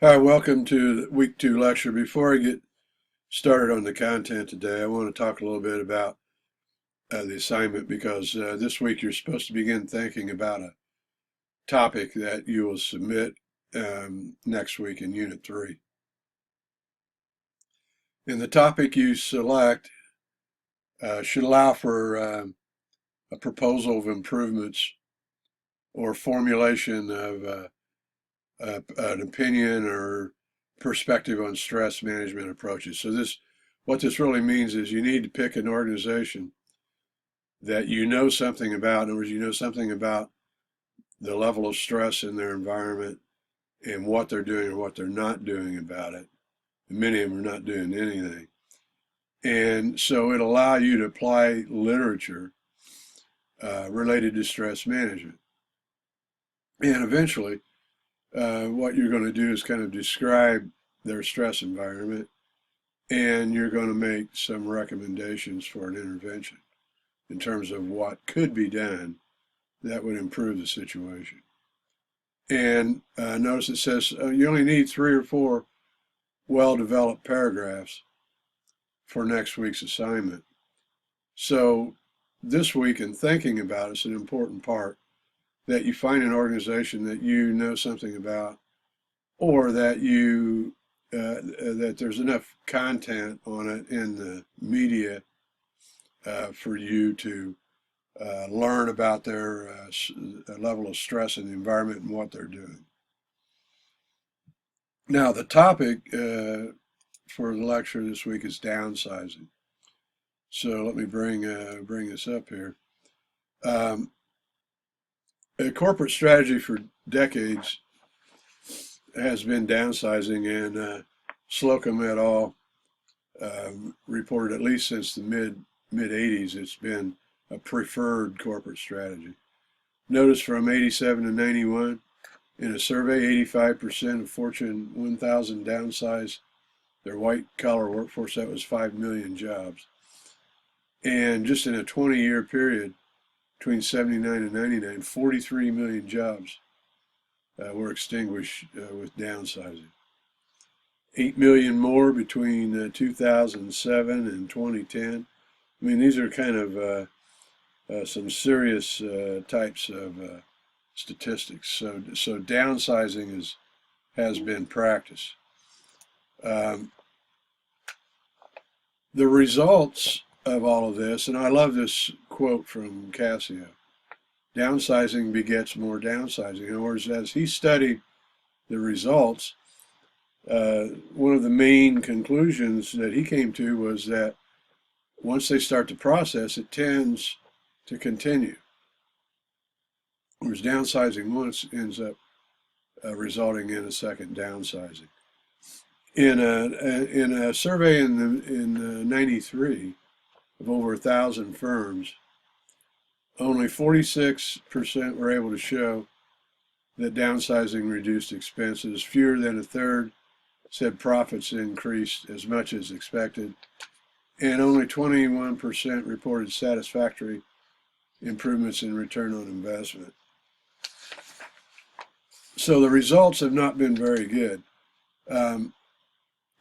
Hi, welcome to the week 2 lecture. Before I get started on the content today, I want to talk a little bit about the assignment because this week you're supposed to begin thinking about a topic that you will submit next week in Unit 3. And the topic you select should allow for a proposal of improvements or formulation of an opinion or perspective on stress management approaches. So what this really means is you need to pick an organization that you know something about. In other words, you know something about the level of stress in their environment and what they're doing or what they're not doing about it. And many of them are not doing anything. And so it'll allow you to apply literature related to stress management. And eventually, what you're going to do is kind of describe their stress environment, and you're going to make some recommendations for an intervention in terms of what could be done that would improve the situation. And notice it says you only need 3 or 4 well-developed paragraphs for next week's assignment. So this week, in thinking about it, it's an important part that you find an organization that you know something about, or that that there's enough content on it in the media for you to learn about their level of stress in the environment and what they're doing. Now, the topic for the lecture this week is downsizing. So let me bring this up here. A corporate strategy for decades has been downsizing, and Slocum et al. Reported at least since the mid 80s it's been a preferred corporate strategy. Notice from 87 to 91, in a survey, 85% of Fortune 1000 downsized their white-collar workforce. That was 5 million jobs. And just in a 20-year period, between 79 and 99, 43 million jobs were extinguished with downsizing. 8 million more between 2007 and 2010. I mean, these are kind of some serious types of statistics. So downsizing has been practiced. The results of all of this, and I love this quote from Cassio: downsizing begets more downsizing. In other words, as he studied the results, one of the main conclusions that he came to was that once they start the process, it tends to continue. Whereas downsizing once ends up resulting in a second downsizing. In a survey in 93 of over 1,000 firms, only 46% were able to show that downsizing reduced expenses. Fewer than a third said profits increased as much as expected, and only 21% reported satisfactory improvements in return on investment. So the results have not been very good.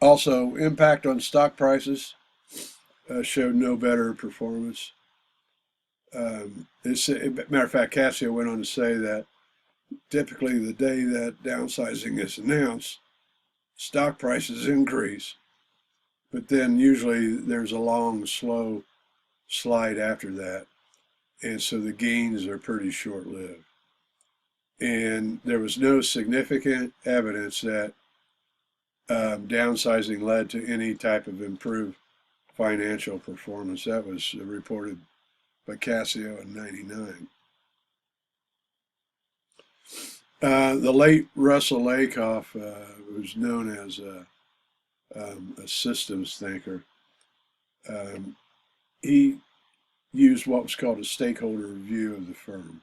Also, impact on stock prices showed no better performance. Matter of fact, Cassio went on to say that typically the day that downsizing is announced, stock prices increase, but then usually there's a long, slow slide after that, and so the gains are pretty short-lived. And there was no significant evidence that downsizing led to any type of improved financial performance. That was reported by Cassio in 99. The late Russell Lakoff, who's known as a systems thinker, he used what was called a stakeholder view of the firm.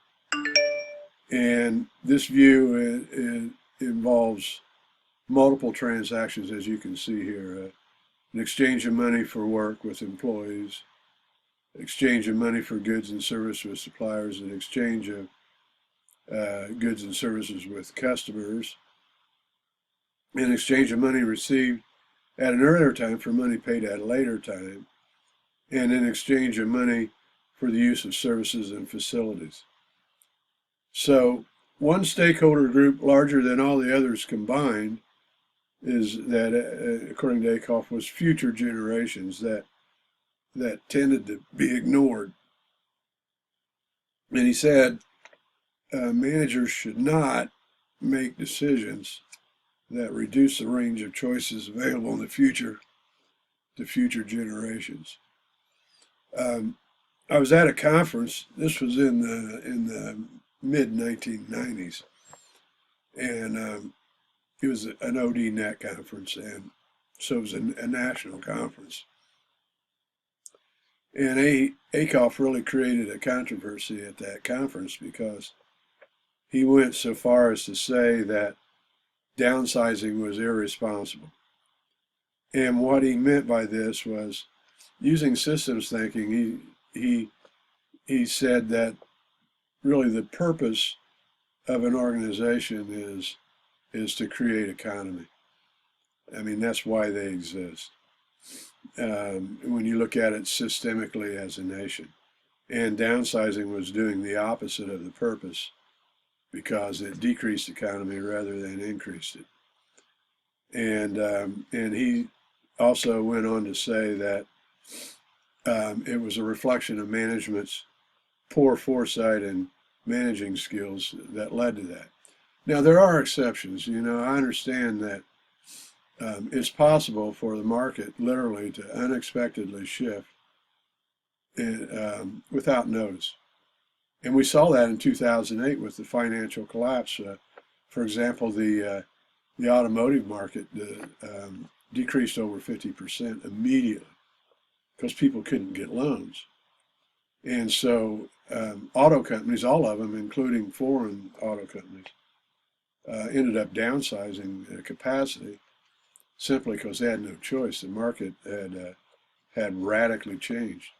And this view involves multiple transactions, as you can see here. An exchange of money for work with employees, exchange of money for goods and services with suppliers, an exchange of goods and services with customers, in exchange of money received at an earlier time for money paid at a later time, and in exchange of money for the use of services and facilities. So one stakeholder group larger than all the others combined is that, according to Akoff, was future generations that tended to be ignored. And he said managers should not make decisions that reduce the range of choices available in the future to future generations. I was at a conference. This was in the mid 1990s, and it was an ODNet conference, and so it was a national conference. And Akoff really created a controversy at that conference because he went so far as to say that downsizing was irresponsible. And what he meant by this was, using systems thinking, he said that really the purpose of an organization is to create economy. I mean, that's why they exist. When you look at it systemically as a nation. And downsizing was doing the opposite of the purpose because it decreased economy rather than increased it. And he also went on to say that it was a reflection of management's poor foresight and managing skills that led to that. Now, there are exceptions. You know, I understand that it's possible for the market literally to unexpectedly shift without notice. And we saw that in 2008 with the financial collapse. For example, the automotive market decreased over 50% immediately because people couldn't get loans. And so auto companies, all of them, including foreign auto companies, ended up downsizing capacity simply because they had no choice. The market had radically changed.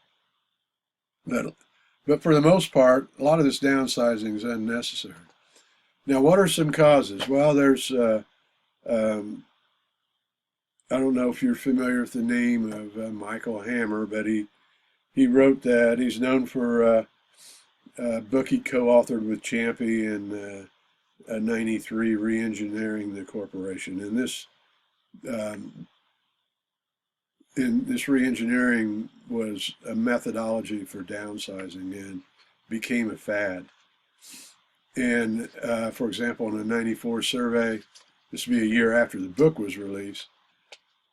But for the most part, a lot of this downsizing is unnecessary. Now, what are some causes? Well, there's, I don't know if you're familiar with the name of Michael Hammer, but he wrote that. He's known for a book he co-authored with Champy in '93, Reengineering the Corporation. And this reengineering was a methodology for downsizing and became a fad. And for example, in a '94 survey, this would be a year after the book was released,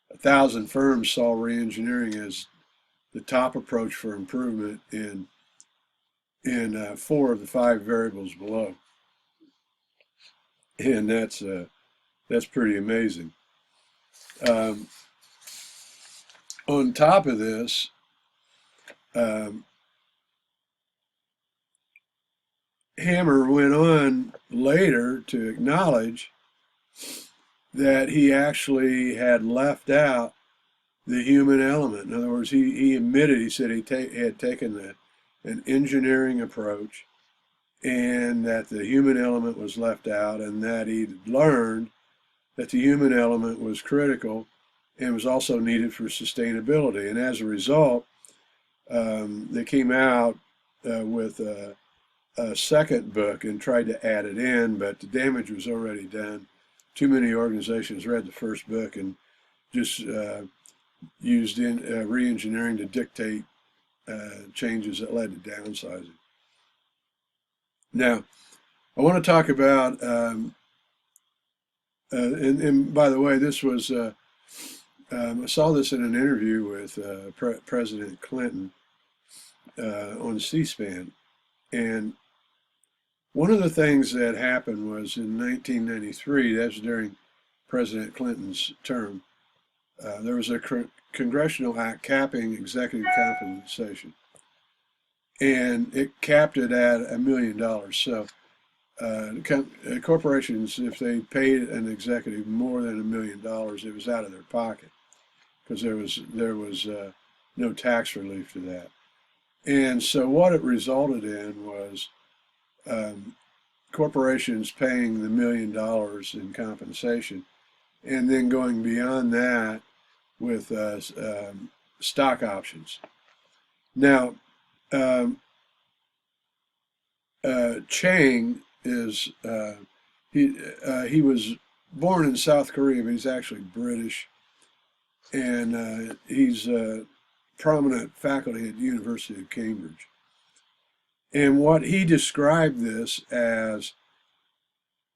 1,000 firms saw reengineering as the top approach for improvement in 4 of the 5 variables below. And that's pretty amazing. On top of this, Hammer went on later to acknowledge that he actually had left out the human element. In other words, he admitted, he said he had taken an engineering approach and that the human element was left out, and that he'd learned that the human element was critical and was also needed for sustainability. And as a result, they came out with a second book and tried to add it in, but the damage was already done. Too many organizations read the first book and just used reengineering to dictate changes that led to downsizing. Now, I want to talk about, and by the way, this was, I saw this in an interview with President Clinton on C-SPAN. And one of the things that happened was in 1993, that's during President Clinton's term, there was a congressional act capping executive compensation. And it capped it at $1 million. So corporations, if they paid an executive more than $1 million, it was out of their pocket because there was no tax relief to that. And so what it resulted in was corporations paying the $1 million in compensation and then going beyond that with stock options. Now, Chang is he was born in South Korea, but he's actually British, and he's prominent faculty at the University of Cambridge. And what he described this as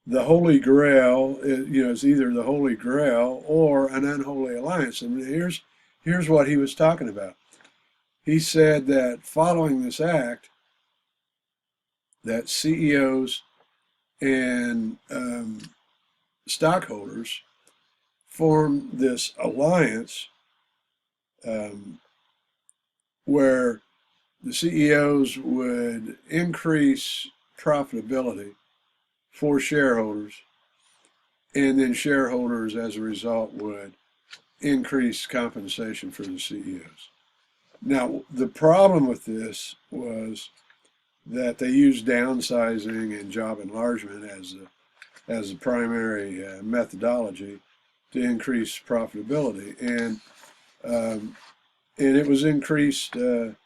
the Holy Grail, is either the Holy Grail or an unholy alliance. And here's what he was talking about. He said that following this act, that CEOs and stockholders formed this alliance where the CEOs would increase profitability for shareholders, and then shareholders, as a result, would increase compensation for the CEOs. Now, the problem with this was that they used downsizing and job enlargement as the primary methodology to increase profitability, and it was increased. The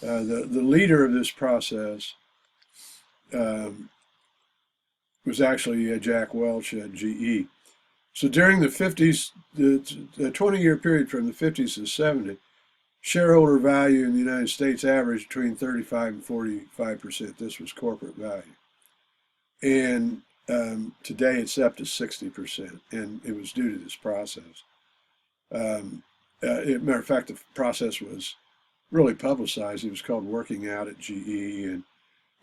leader of this process was actually Jack Welch at GE. So during the 50s, the 20-year period from the 50s to the 70s, shareholder value in the United States averaged between 35 and 45%. This was corporate value. And today it's up to 60%, and it was due to this process. Matter of fact, the process was really publicized. It was called Working Out at GE,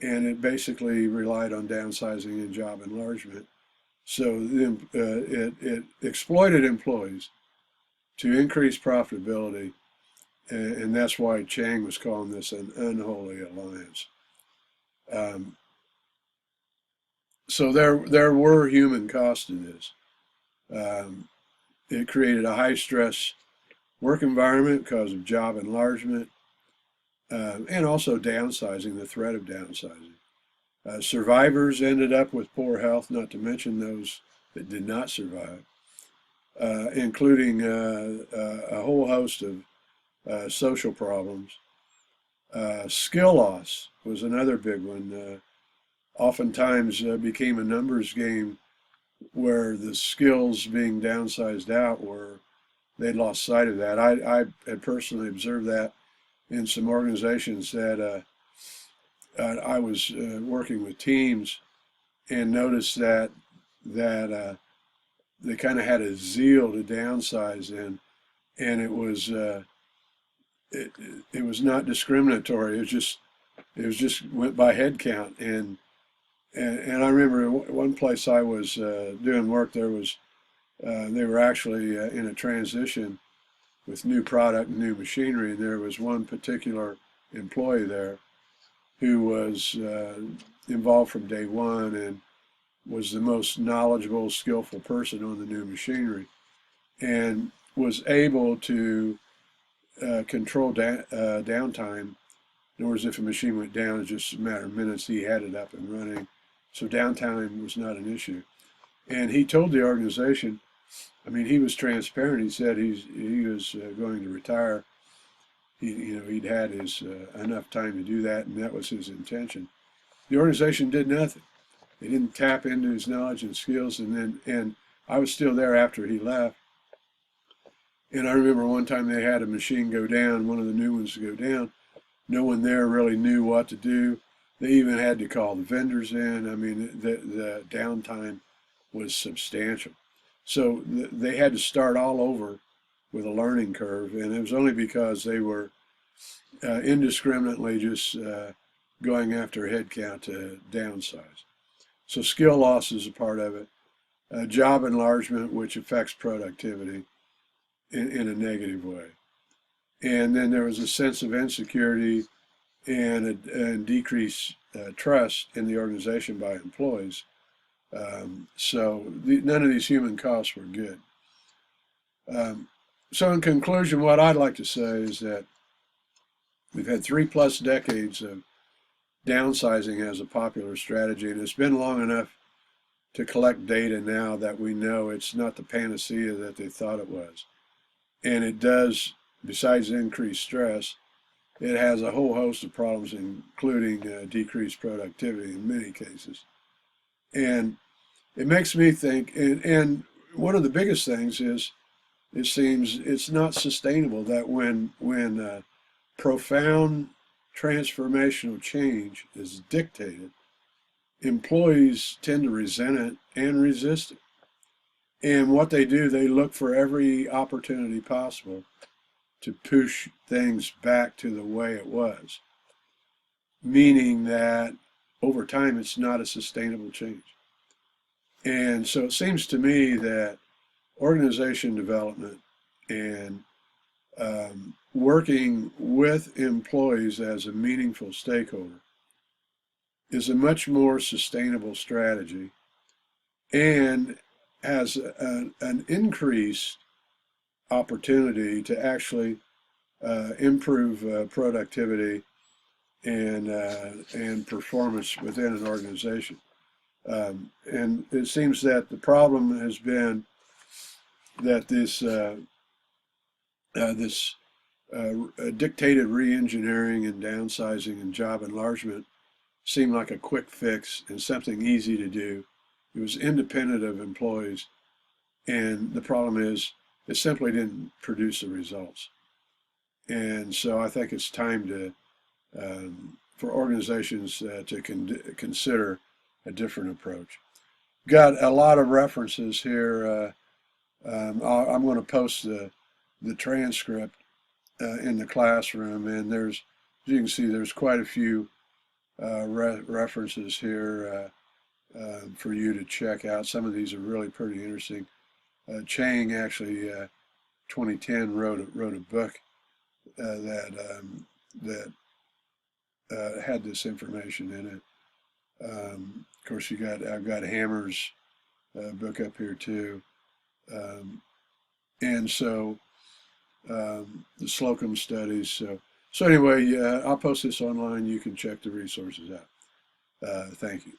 and it basically relied on downsizing and job enlargement. So it exploited employees to increase profitability, and that's why Chang was calling this an unholy alliance. So there were human costs to this. It created a high-stress work environment because of job enlargement, and also downsizing, the threat of downsizing. Survivors ended up with poor health, not to mention those that did not survive, including a whole host of social problems. Skill loss was another big one. Oftentimes became a numbers game where the skills being downsized out they lost sight of that. I had personally observed that in some organizations that I was working with teams, and noticed that they kind of had a zeal to downsize, and it was not discriminatory. It was just went by head count, and I remember one place I was doing work. They were actually in a transition with new product and new machinery, and there was one particular employee there who was involved from day one and was the most knowledgeable, skillful person on the new machinery, and was able to control downtime. In other words, if a machine went down, it's just a matter of minutes, he had it up and running. So downtime was not an issue. And he told the organization, he was transparent. He said he was going to retire. He'd had his enough time to do that, and that was his intention. The organization did nothing. They didn't tap into his knowledge and skills, and I was still there after he left. And I remember one time they had a machine go down, one of the new ones go down. No one there really knew what to do. They even had to call the vendors in. The downtime was substantial. So they had to start all over with a learning curve, and it was only because they were indiscriminately just going after headcount to downsize. So skill loss is a part of it. Job enlargement, which affects productivity in a negative way. And then there was a sense of insecurity and decreased trust in the organization by employees. So none of these human costs were good. So in conclusion, what I'd like to say is that we've had 3+ decades of downsizing as a popular strategy, and it's been long enough to collect data now that we know it's not the panacea that they thought it was. And it does, besides increased stress, it has a whole host of problems, including decreased productivity in many cases. And it makes me think, and one of the biggest things is, it seems it's not sustainable that when profound transformational change is dictated, employees tend to resent it and resist it. And what they do, they look for every opportunity possible to push things back to the way it was, meaning that over time it's not a sustainable change. And so it seems to me that organization development and working with employees as a meaningful stakeholder is a much more sustainable strategy and has an increased opportunity to actually improve productivity and performance within an organization. And it seems that the problem has been that this dictated re-engineering and downsizing and job enlargement seemed like a quick fix and something easy to do. It was independent of employees, and the problem is it simply didn't produce the results. And so I think it's time to for organizations to consider a different approach. Got a lot of references here. I'm going to post the transcript in the classroom, and there's, as you can see, there's quite a few references here for you to check out. Some of these are really pretty interesting. Chang actually, 2010, wrote a book that had this information in it. Of course, I've got Hammer's book up here too, and so the Slocum studies. So anyway, I'll post this online. You can check the resources out. Thank you.